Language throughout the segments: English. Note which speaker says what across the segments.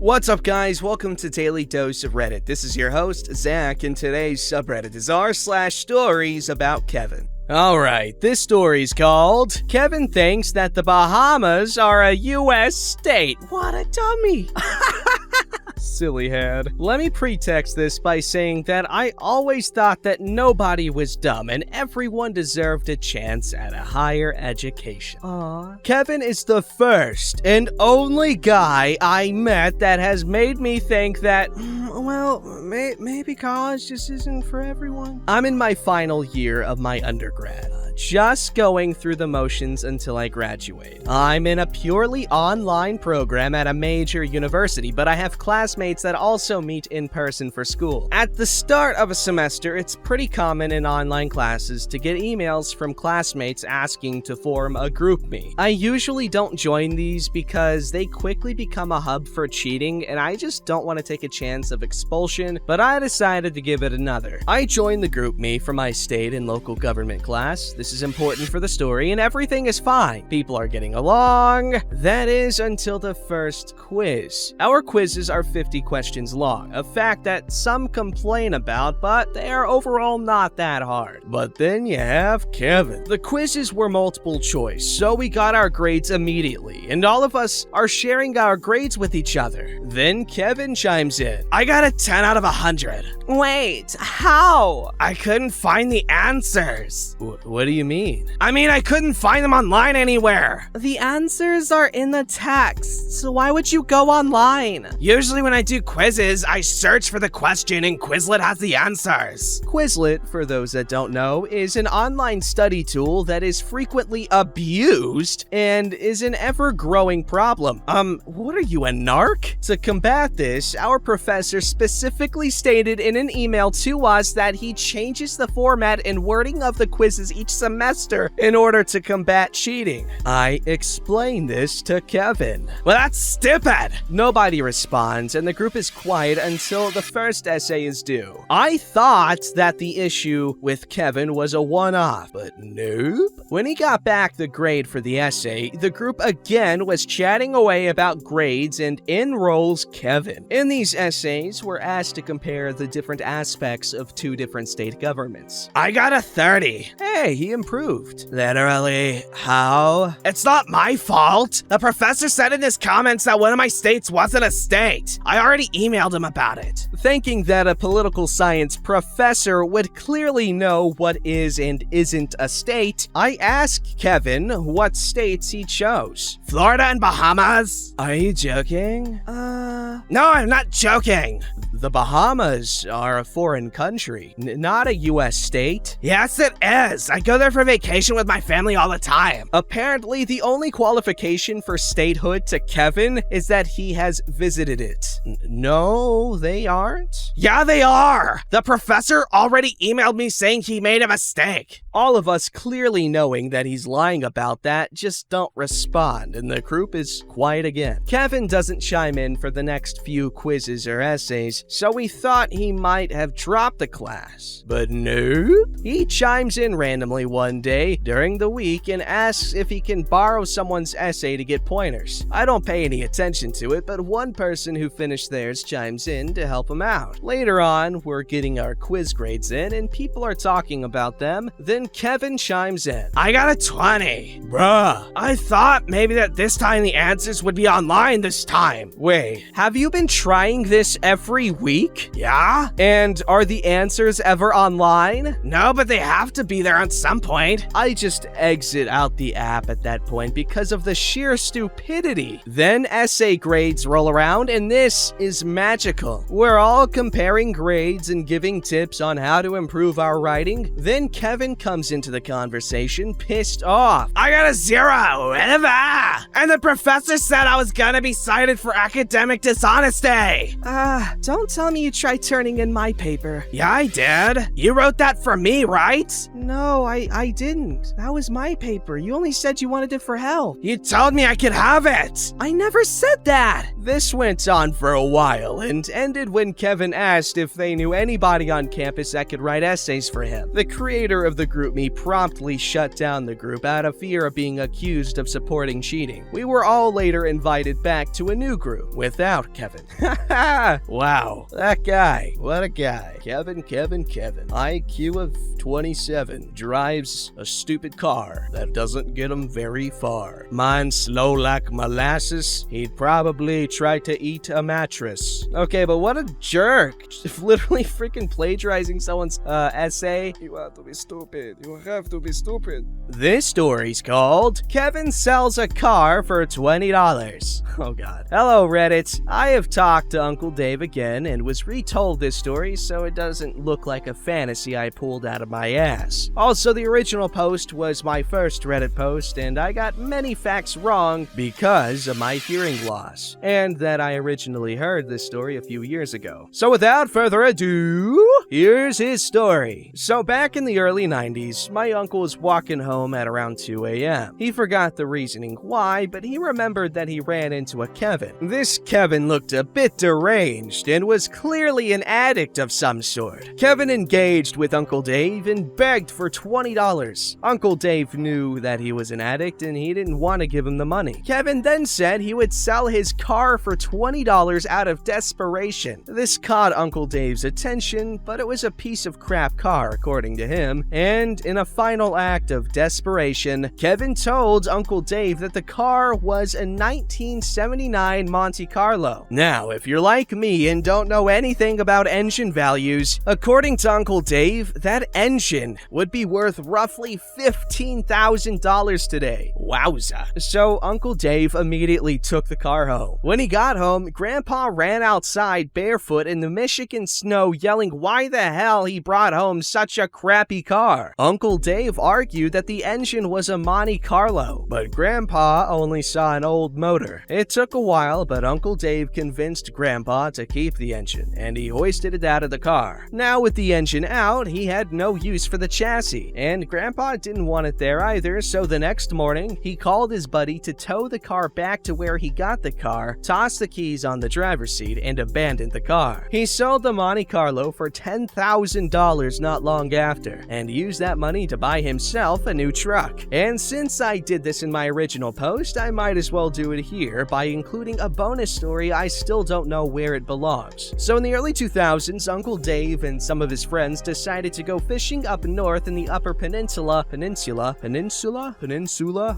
Speaker 1: What's up, guys? Welcome to Daily Dose of Reddit. This is your host, Zach, and today's subreddit is r/StoriesAboutKevin. Alright, this story's called Kevin Thinks That the Bahamas Are a U.S. State. What a dummy! Silly head. Let me pretext this by saying that I always thought that nobody was dumb and everyone deserved a chance at a higher education. Aww. Kevin is the first and only guy I met that has made me think that, maybe college just isn't for everyone. I'm in my final year of my undergrad. Just going through the motions until I graduate. I'm in a purely online program at a major university, but I have classmates that also meet in person for school. At the start of a semester, it's pretty common in online classes to get emails from classmates asking to form a GroupMe. I usually don't join these because they quickly become a hub for cheating, and I just don't want to take a chance of expulsion, but I decided to give it another. I joined the GroupMe for my state and local government class. This is important for the story, and everything is fine. People are getting along. That is until the first quiz. Our quizzes are 50 questions long, a fact that some complain about, but they are overall not that hard. But then you have Kevin. The quizzes were multiple choice, so we got our grades immediately, and all of us are sharing our grades with each other. Then Kevin chimes in. I got a 10 out of 100. Wait, how? I couldn't find the answers. What do you mean? I couldn't find them online anywhere. The answers are in the text, so why would you go online? Usually when I do quizzes, I search for the question and Quizlet has the answers. Quizlet, for those that don't know, is an online study tool that is frequently abused and is an ever-growing problem. What are you, a narc? To combat this, our professor specifically stated in an email to us that he changes the format and wording of the quizzes each semester in order to combat cheating. I explained this to Kevin. Well, that's stupid! Nobody responds, and the group is quiet until the first essay is due. I thought that the issue with Kevin was a one-off, but nope. When he got back the grade for the essay, the group again was chatting away about grades, and in rolls Kevin. In these essays, we're asked to compare the different aspects of two different state governments. I got a 30. Hey, he improved. Literally, how? It's not my fault. The professor said in his comments that one of my states wasn't a state. I already emailed him about it. Thinking that a political science professor would clearly know what is and isn't a state, I asked Kevin what states he chose. Florida and Bahamas? Are you joking? No, I'm not joking. The Bahamas are a foreign country, not a U.S. state. Yes, it is. I go there for vacation with my family all the time. Apparently, the only qualification for statehood to Kevin is that he has visited it. No, they aren't. Yeah, they are. The professor already emailed me saying he made a mistake. All of us clearly knowing that he's lying about that just don't respond, and the group is quiet again. Kevin doesn't chime in for the next few quizzes or essays, so we thought he might have dropped the class. But nope. He chimes in randomly one day during the week and asks if he can borrow someone's essay to get pointers. I don't pay any attention to it, but one person who finished theirs chimes in to help him out. Later on, we're getting our quiz grades in and people are talking about them. Then Kevin chimes in. I got a 20. Bruh, I thought maybe that this time the answers would be online this time. Wait, have you been trying this every week? Yeah? And are the answers ever online? No, but they have to be there at some point. I just exit out the app at that point because of the sheer stupidity. Then essay grades roll around and this is magical. We're all comparing grades and giving tips on how to improve our writing. Then Kevin comes into the conversation pissed off. I got a 0. And the professor said I was gonna be cited for academic dishonesty. Don't don't tell me you tried turning in my paper. Yeah, I did. You wrote that for me, right? No, I didn't. That was my paper. You only said you wanted it for help. You told me I could have it. I never said that. This went on for a while and ended when Kevin asked if they knew anybody on campus that could write essays for him. The creator of the GroupMe promptly shut down the group out of fear of being accused of supporting cheating. We were all later invited back to a new group without Kevin. Wow, that guy. What a guy. Kevin. IQ of 27. Drives a stupid car that doesn't get him very far. Mine's slow like molasses. He'd probably try to eat a mattress. Okay, but what a jerk. Literally freaking plagiarizing someone's essay. You want to be stupid. You have to be stupid. This story's called Kevin Sells a Car for $20. Oh god. Hello Reddit. I have talked to Uncle Dave again and was retold this story so it doesn't look like a fantasy I pulled out of my ass. Also, the original post was my first Reddit post and I got many facts wrong because of my hearing loss, and that I originally heard this story a few years ago. So without further ado, here's his story. So back in the early 90s, my uncle was walking home at around 2 a.m. He forgot the reasoning why, but he remembered that he ran into a Kevin. This Kevin looked a bit deranged and was clearly an addict of some sort. Kevin engaged with Uncle Dave and begged for $20. Uncle Dave knew that he was an addict and he didn't want to give him the money. Kevin then said he would sell his car for $20 out of desperation. This caught Uncle Dave's attention, but it was a piece of crap car according to him, and in a final act of desperation, Kevin told Uncle Dave that the car was a 1979 Monte Carlo. Now, if you're like me and don't know anything about engine values, according to Uncle Dave, that engine would be worth roughly $15,000 today. Wowza. So Uncle Dave immediately took the car home. When he got home, Grandpa ran outside barefoot in the Michigan snow yelling why the hell he brought home such a crappy car. Uncle Dave argued that the engine was a Monte Carlo, but Grandpa only saw an old motor. It took a while, but Uncle Dave convinced Grandpa to keep the engine, and he hoisted it out of the car. Now with the engine out, he had no use for the chassis, and Grandpa didn't want it there either, so the next morning, he called his buddy to tow the car back to where he got the car, tossed the keys on the driver's seat, and abandoned the car. He sold the Monte Carlo for $10,000 not long after, and used that money to buy himself a new truck. And since I did this in my original post, I might as well do it here by including a bonus story I still don't know where it belongs. So in the early 2000s, Uncle Dave and some of his friends decided to go fishing up north in the upper peninsula,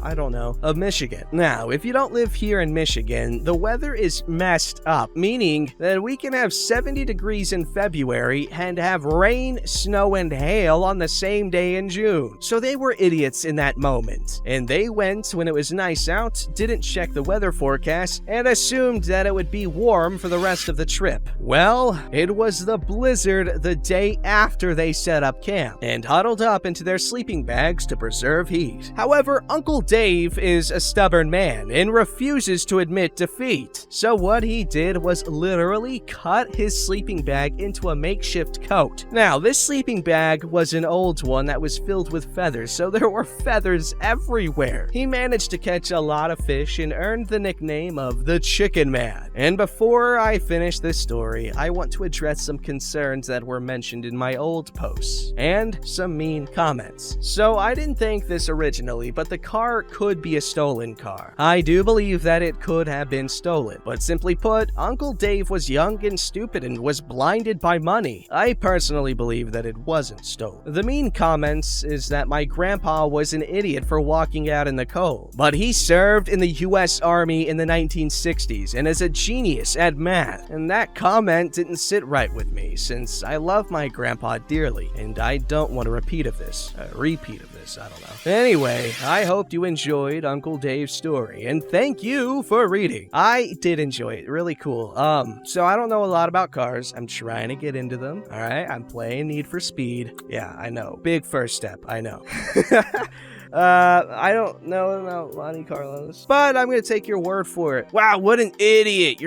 Speaker 1: I don't know, of Michigan. Now, if you don't live here in Michigan, the weather is messed up, meaning that we can have 70 degrees in February and have rain, snow, and hail on the same day in June. So they were idiots in that moment, and they went when it was nice out, didn't check the weather forecast, and assumed that it would be warm for the rest of the trip. Well, it was the blizzard the day after they set up camp, and huddled up into their sleeping bags to preserve heat. However, Uncle Dave is a stubborn man and refuses to admit defeat. So what he did was literally cut his sleeping bag into a makeshift coat. Now, this sleeping bag was an old one that was filled with feathers, so there were feathers everywhere. He managed to catch a lot of fish and earned the nickname of the Chicken Man. And before I finish this story, I want to address some concerns that were mentioned in my old posts, and some mean comments. So I didn't think this originally, but the car could be a stolen car. I do believe that it could have been stolen, but simply put, Uncle Dave was young and stupid and was blinded by money. I personally believe that it wasn't stolen. The mean comments is that my grandpa was an idiot for walking out in the cold, but he served in the US Army in the 1960s and is a genius at math, and that comment didn't sit right with me since I love my grandpa dearly and I don't want a repeat of this, I don't know. Anyway, I hope you enjoyed Uncle Dave's story, and thank you for reading. I did enjoy it, really cool. So I don't know a lot about cars. I'm trying to get into them, alright? I'm playing Need for Speed. Yeah, I know. Big first step, I know. I don't know about Monte Carlos, but I'm gonna take your word for it. Wow, what an idiot.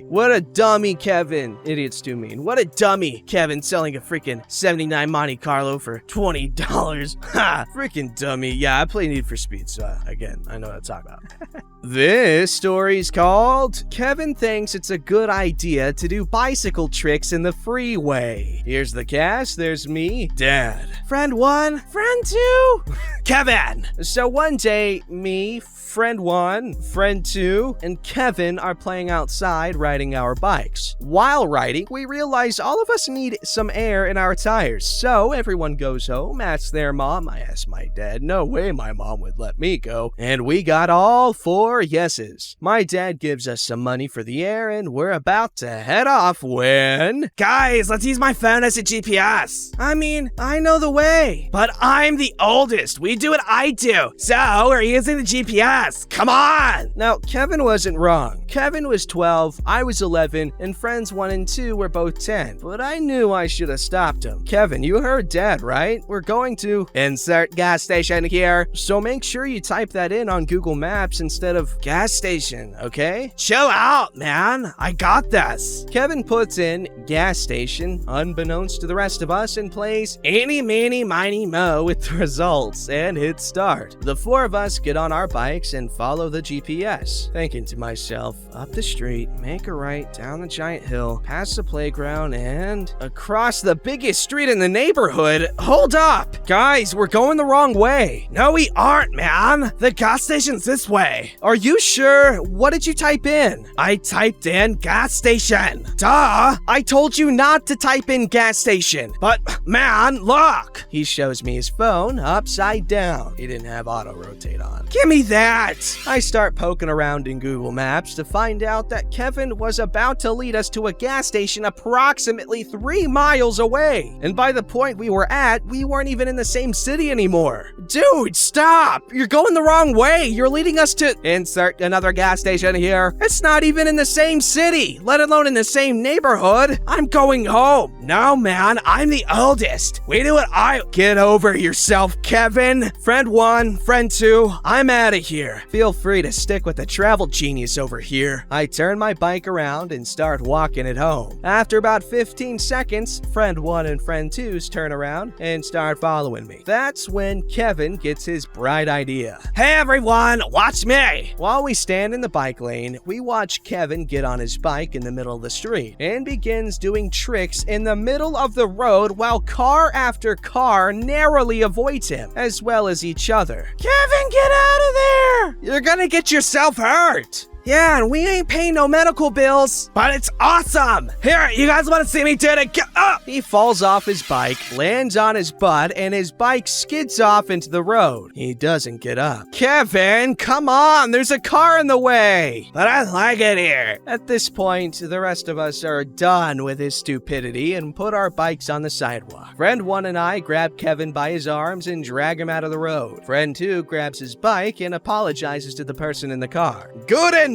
Speaker 1: What a dummy, Kevin. Idiot's too mean. What a dummy, Kevin, selling a freaking 79 Monte Carlo for $20. Ha, freaking dummy. Yeah, I play Need for Speed, so again, I know what I'm talking about. This story's called Kevin Thinks It's a Good Idea to Do Bicycle Tricks in the Freeway. Here's the cast. There's me, Dad, friend 1, friend 2, Kevin. So one day, me, friend 1, friend 2, and Kevin are playing outside riding our bikes. While riding, we realize all of us need some air in our tires, so everyone goes home, asks their mom. I asked my dad, no way my mom would let me go, and we got all 4 yeses. My dad gives us some money for the air, and we're about to head off when... Guys, let's use my phone as a GPS. I know the way, but I'm the oldest. We do what I do, so we're using the GPS. Come on! Now, Kevin wasn't wrong. Kevin was 12, I was 11, and friends 1 and 2 were both 10, but I knew I should have stopped him. Kevin, you heard Dad, right? We're going to insert gas station here, so make sure you type that in on Google Maps instead of gas station, okay? Chill out, man. I got this. Kevin puts in gas station, unbeknownst to the rest of us, and plays eeny, meeny, miny, mo with the results, and hits start. The 4 of us get on our bikes and follow the GPS, thinking to myself, up the street, make a right, down the giant hill, past the playground, and across the biggest street in the neighborhood. Hold up! Guys, we're going the wrong way. No, we aren't, man. The gas station's this way. Are you sure? What did you type in? I typed in gas station. Duh! I told you not to type in gas station. But, man, look! He shows me his phone upside down. He didn't have auto rotate on. Give me that! I start poking around in Google Maps to find out that Kevin was about to lead us to a gas station approximately 3 miles away. And by the point we were at, we weren't even in the same city anymore. Dude, stop! You're going the wrong way. You're leading us to insert another gas station here. It's not even in the same city, let alone in the same neighborhood. I'm going home. No, man, I'm the oldest. We do what I... Get over yourself, Kevin. Friend 1, friend 2, I'm out of here. Feel free to stick with the travel genius over here. I turn my bike around and start walking it home. After about 15 seconds, friend 1 and friend 2's turn around and start following me. That's when Kevin gets his bright idea. Hey everyone, watch me! While we stand in the bike lane, we watch Kevin get on his bike in the middle of the street and begins doing tricks in the middle of the road while car after car narrowly avoids him, as well as each other. Kevin, get out of there! You're gonna get yourself hurt! Yeah, and we ain't paying no medical bills, but it's awesome! Here, you guys want to see me do it? Get up! He falls off his bike, lands on his butt, and his bike skids off into the road. He doesn't get up. Kevin, come on! There's a car in the way! But I like it here! At this point, the rest of us are done with his stupidity and put our bikes on the sidewalk. Friend 1 and I grab Kevin by his arms and drag him out of the road. Friend 2 grabs his bike and apologizes to the person in the car. Good ending!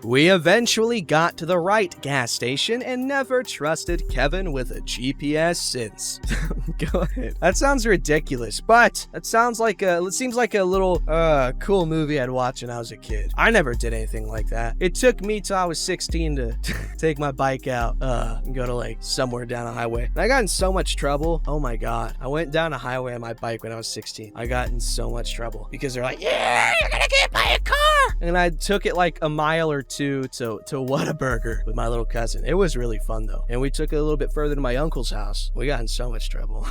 Speaker 1: We eventually got to the right gas station and never trusted Kevin with a GPS since. Go ahead. That sounds ridiculous, but it seems like a little cool movie I'd watch when I was a kid. I never did anything like that. It took me till I was 16 to take my bike out and go to like somewhere down a highway. And I got in so much trouble. Oh my god. I went down a highway on my bike when I was 16. I got in so much trouble because they're like, yeah, you're gonna get by a car. And I took it like a mile or two to Whataburger with my little cousin. It was really fun though. And we took it a little bit further to my uncle's house. We got in so much trouble.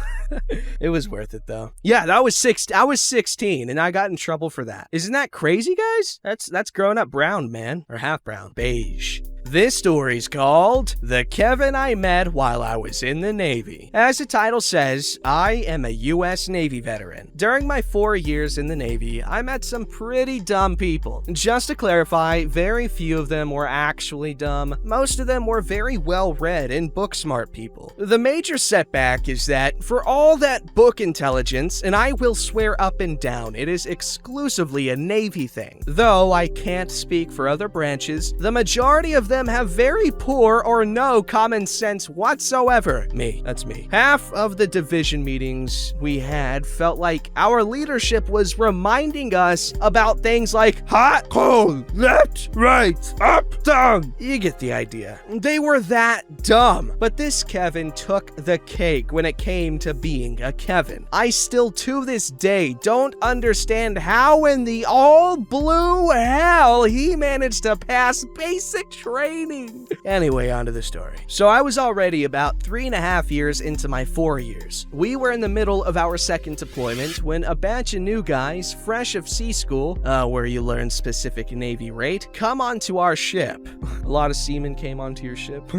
Speaker 1: It was worth it though. Yeah, I was 16 and I got in trouble for that. Isn't that crazy, guys? That's growing up brown, man. Or half brown. Beige. This story's called The Kevin I Met While I Was in the Navy. As the title says, I am a U.S. Navy veteran. During my 4 years in the Navy, I met some pretty dumb people. Just to clarify, very few of them were actually dumb. Most of them were very well-read and book-smart people. The major setback is that for all that book intelligence, and I will swear up and down, it is exclusively a Navy thing. Though I can't speak for other branches, the majority of them them have very poor or no common sense whatsoever. Me, that's me. Half of the division meetings we had felt like our leadership was reminding us about things like hot, cold, left, right, up, down. You get the idea. They were that dumb. But this Kevin took the cake when it came to being a Kevin. I still to this day don't understand how in the all blue hell he managed to pass basic training. Anyway, on to the story. So I was already about 3.5 years into my 4 years. We were in the middle of our second deployment when a batch of new guys, fresh of sea school, where you learn specific Navy rate, come onto our ship. A lot of seamen came onto your ship.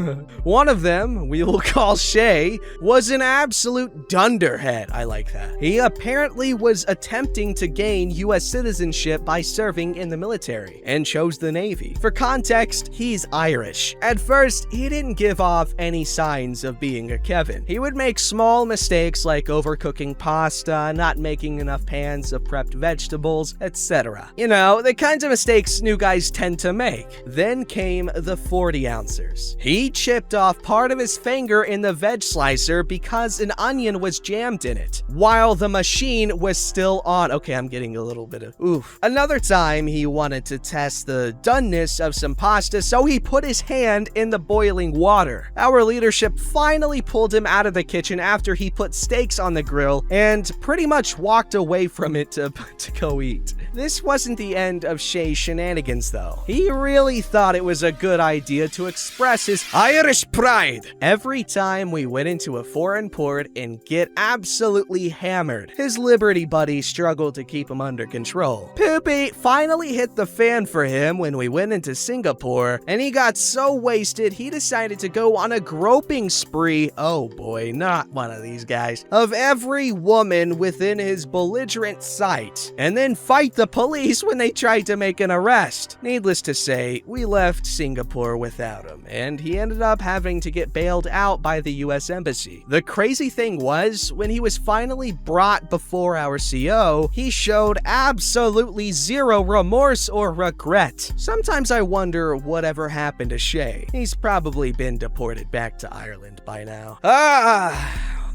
Speaker 1: One of them, we will call Shay, was an absolute dunderhead. I like that. He apparently was attempting to gain U.S. citizenship by serving in the military and chose the Navy. For context, he's Irish. At first, he didn't give off any signs of being a Kevin. He would make small mistakes like overcooking pasta, not making enough pans of prepped vegetables, etc. You know, the kinds of mistakes new guys tend to make. Then came the 40-ouncers. He chipped off part of his finger in the veg slicer because an onion was jammed in it, while the machine was still on. Okay, I'm getting a little bit of oof. Another time, he wanted to test the doneness of some pasta, so he put his hand in the boiling water. Our leadership finally pulled him out of the kitchen after he put steaks on the grill and pretty much walked away from it to go eat. This wasn't the end of Shay's shenanigans, though. He really thought it was a good idea to express his Irish pride every time we went into a foreign port and get absolutely hammered. His Liberty buddy struggled to keep him under control. Poopy finally hit the fan for him when we went into Singapore, and he got so wasted he decided to go on a groping spree, oh boy, not one of these guys, of every woman within his belligerent sight, and then fight the police when they tried to make an arrest. Needless to say, we left Singapore without him, and he ended up having to get bailed out by the US Embassy. The crazy thing was, when he was finally brought before our CO, he showed absolutely zero remorse or regret. Sometimes I wonder whatever happened to Shay. He's probably been deported back to Ireland by now.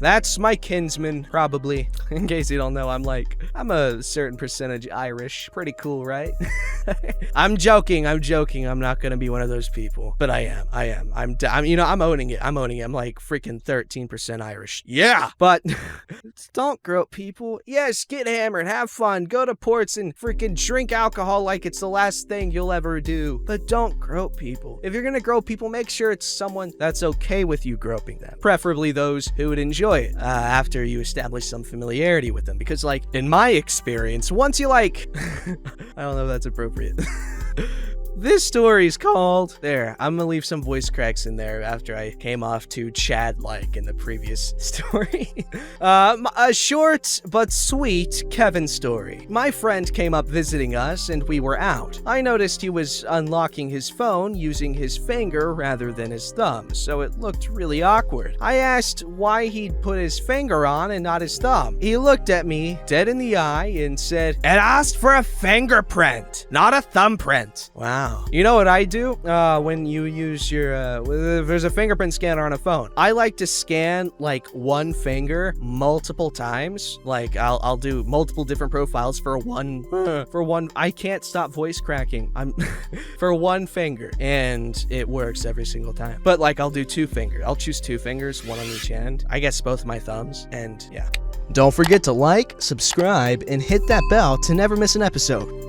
Speaker 1: That's my kinsman, probably. In case you don't know, I'm a certain percentage Irish. Pretty cool, right? I'm joking. I'm not gonna be one of those people, but I am. I'm owning it. I'm like freaking 13% Irish. Yeah, but don't grope people. Yes, get hammered, have fun, go to ports and freaking drink alcohol like it's the last thing you'll ever do. But don't grope people. If you're gonna grope people, make sure it's someone that's okay with you groping them. Preferably those who would enjoy it after you establish some familiarity with them, because like in my experience, once you I don't know if that's appropriate. This story's called, there, I'm gonna leave some voice cracks in there after I came off too Chad-like in the previous story. A short but sweet Kevin story. My friend came up visiting us and we were out. I noticed he was unlocking his phone using his finger rather than his thumb, so it looked really awkward. I asked why he'd put his finger on and not his thumb. He looked at me dead in the eye and said, "It asked for a fingerprint, not a thumbprint." Wow. You know what I do when you use your, if there's a fingerprint scanner on a phone? I like to scan like one finger multiple times. Like I'll do multiple different profiles for one, I can't stop voice cracking. For one finger, and it works every single time. But like I'll do two fingers. I'll choose two fingers, one on each hand. I guess both my thumbs, and yeah. Don't forget to like, subscribe, and hit that bell to never miss an episode.